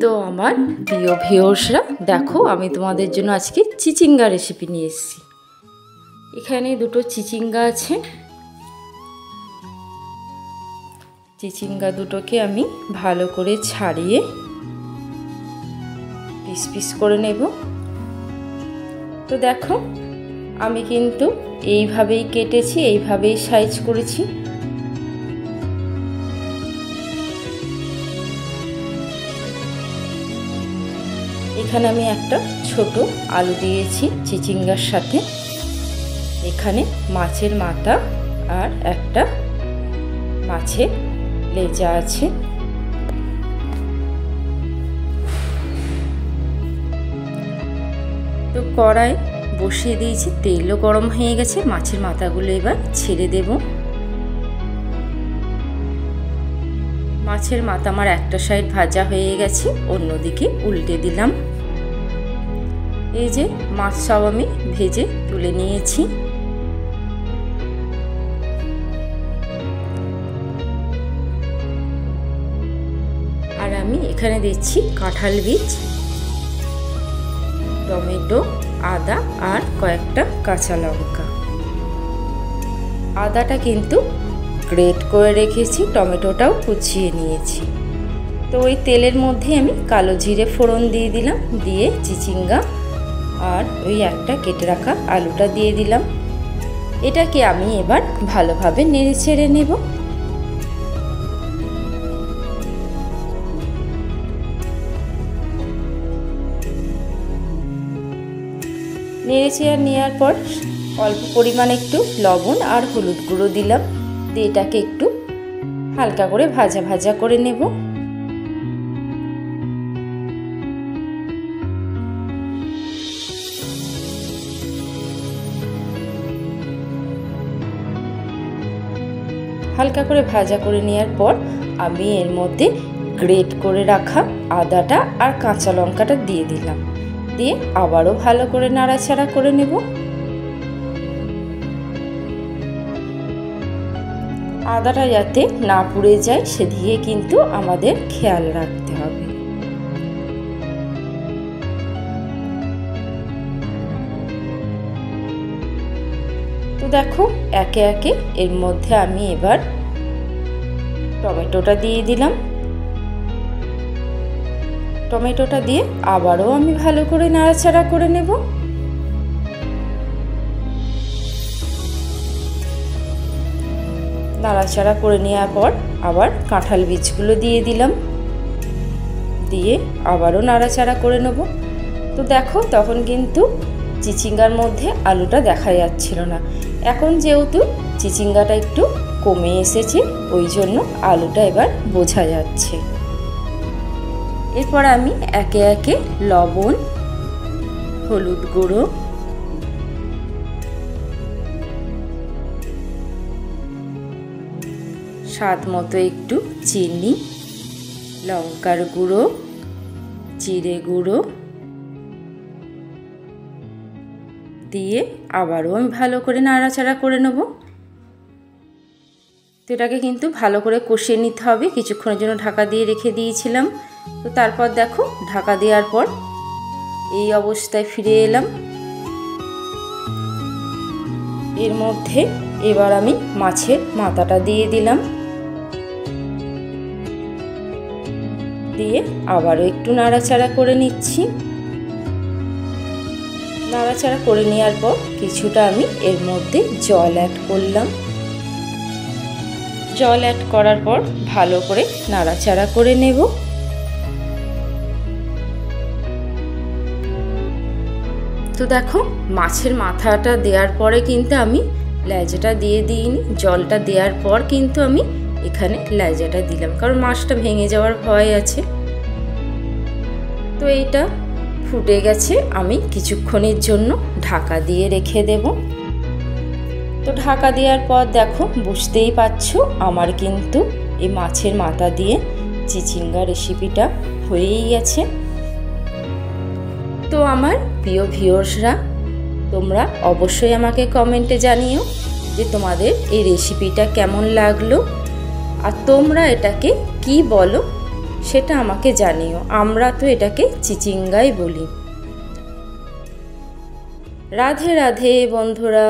তো আমার প্রিয় ভিউয়ার্সরা, দেখো আমি তোমাদের জন্য আজকে চিচিঙ্গা রেসিপি নিয়ে এসেছি। এখানে দুটো চিচিঙ্গা আছে। চিচিঙ্গা দুটোকে আমি ভালো করে ছাড়িয়ে পিস পিস করে নেব। তো দেখো আমি কিন্তু এইভাবেই কেটেছি, এইভাবেই সাইজ করেছি। এখানে আমি একটা ছোট আলু দিয়েছি চিচিঙ্গার সাথে। এখানে মাছের মাথা আর একটা মাছের লেজা আছে। তো কড়াই বসিয়ে দিয়েছি, তেলও গরম হয়ে গেছে। মাছের মাথাগুলো এবার ছেড়ে দেব। মাছের মাথা আমার একটা সাইড ভাজা হয়ে গেছে, অন্যদিকে উল্টে দিলাম। এই যে মাছ সব আমি ভেজে তুলে নিয়েছি। আর আমি এখানে দিচ্ছি কাঁঠাল বীজ, টমেটো, আদা আর কয়েকটা কাঁচা লঙ্কা। আদাটা কিন্তু গ্রেট করে রেখেছি, টমেটোটাও কুচিয়ে নিয়েছি। তো ওই তেলের মধ্যে আমি কালো জিরে ফোড়ন দিয়ে দিলাম, দিয়ে চিচিঙ্গা আর ওই একটা কেটে রাখা আলুটা দিয়ে দিলাম। এটাকে আমি এবার ভালোভাবে নেড়ে ছেড়ে নেব। নেড়ে চেড়ে নেওয়ার পর অল্প পরিমাণে একটু লবণ আর হলুদ গুঁড়ো দিলাম, দিয়ে এটাকে একটু হালকা করে ভাজা ভাজা করে নেব। হালকা করে ভাজা করে নেওয়ার পর আমি এর মধ্যে গ্রেট করে রাখা আদাটা আর কাঁচা লঙ্কাটা দিয়ে দিলাম, দিয়ে আবারও ভালো করে নাড়াচাড়া করে নেব। আদাটা যাতে না পুড়ে যায় সেদিকে কিন্তু আমাদের খেয়াল রাখতে হবে। তো দেখো একে একে এর মধ্যে আমি এবার টমেটোটা দিয়ে দিলাম। টমেটোটা দিয়ে আবারও আমি ভালো করে নাড়াচাড়া করে নেব। নাড়াচাড়া করে নেওয়ার পর আবার কাঁঠাল বীজগুলো দিয়ে দিলাম, দিয়ে আবারও নাড়াচাড়া করে নেব। তো দেখো তখন কিন্তু চিচিঙ্গার মধ্যে আলুটা দেখা যাচ্ছিল না, এখন যেহেতু চিচিঙ্গাটা একটু কমে এসেছে ওই জন্য আলুটা এবার বোঝা যাচ্ছে। এরপর আমি একে একে লবণ, হলুদ গুঁড়ো, স্বাদ মতো একটু চিনি, লঙ্কার গুঁড়ো, জিরে গুঁড়ো দিয়ে আবারও আমি ভালো করে নাড়াচাড়া করে নেব। তো এটাকে কিন্তু ভালো করে কষিয়ে নিতে হবে। কিছুক্ষণের জন্য ঢাকা দিয়ে রেখে দিয়েছিলাম। তো তারপর দেখো ঢাকা দেওয়ার পর এই অবস্থায় ফিরে এলাম। এর মধ্যে এবার আমি মাছের মাথাটা দিয়ে দিলাম, দিয়ে আবারও একটু নাড়াচাড়া করে নিচ্ছি। নাড়াচাড়া করে নেওয়ার পর কিছুটা আমি এর মধ্যে জল অ্যাড করলাম। জল অ্যাড করার পর ভালো করে নাড়াচাড়া করে নেব। তো দেখো মাছের মাথাটা দেওয়ার পরে কিন্তু আমি লেজাটা দিয়ে দিইনি, জলটা দেওয়ার পর কিন্তু আমি এখানে লেজাটা দিলাম, কারণ মাছটা ভেঙে যাওয়ার ভয় আছে। তো এইটা ফুটে গেছে, আমি কিছুক্ষণের জন্য ঢাকা দিয়ে রেখে দেব। তো ঢাকা দেওয়ার পর দেখো বুঝতেই পারছো আমার কিন্তু এই মাছের মাথা দিয়ে চিচিঙ্গা রেসিপিটা হয়েই গেছে। তো আমার প্রিয় ভিউয়ার্সরা, তোমরা অবশ্যই আমাকে কমেন্টে জানিও যে তোমাদের এই রেসিপিটা কেমন লাগলো আর তোমরা এটাকে কি বলো সেটা আমাকে জানিও। আমরা তো এটাকে চিচিঙ্গাই বলি। রাধে রাধে বন্ধুরা।